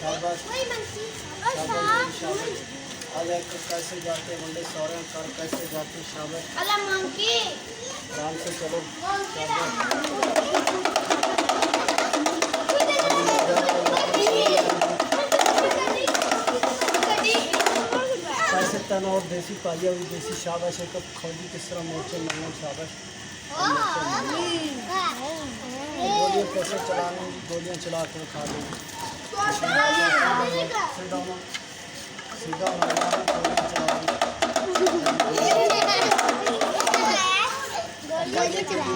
शाबाश शाबाश शाबाश। आज कैसे जाते मुंडे सौरे कर कैसे जाते शाबाश। आराम से चलो कैसे तन और देसी पालिया हुई देसी शाबाश है। कब खौजी किस तरह मोर्चे मिलना शाबाश। गोलियाँ कैसे चलानी गोलियाँ चला कर खा लेंगे। सीधा मारना गोलियाँ चलानी।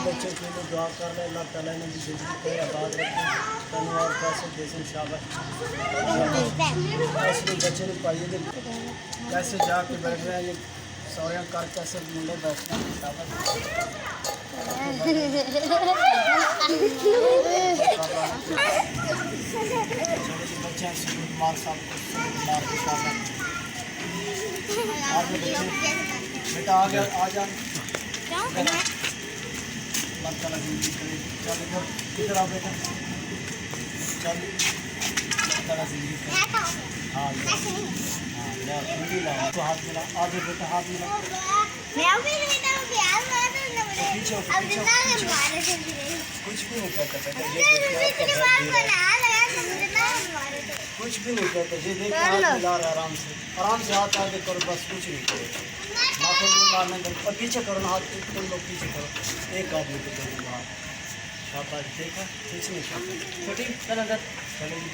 बच्चों के लिए दुआ कर रहे अल्लाह ताला ने भी जिंदगी को आबाद रखे धन्यवाद कैसे देसन शाबाश। ऐसे बच्चे ने पाइए कैसे जाके बैठ रहे हैं ये सौरिया कर कैसे मुंडे बैठते हैं शाबाश। बच्चे मार साहब मार शाबाश। आगे बच्चे बेटा आ गया आ जा चल किधर आओ बेटा चल हाँ तो हाथ मिला आगे बेटा हाथ मिला पीछे कुछ भी नहीं करता बेटा कुछ भी नहीं करता ये देख हाथ मिला रहा आराम से हाथ आगे करो बस कुछ नहीं करो मारने और पीछे करो ना हाथ तुम लोग पीछे करो एक आदमी को करो हाथ शाबाश देखा कुछ नहीं छोटी चल अंदर चलेगी।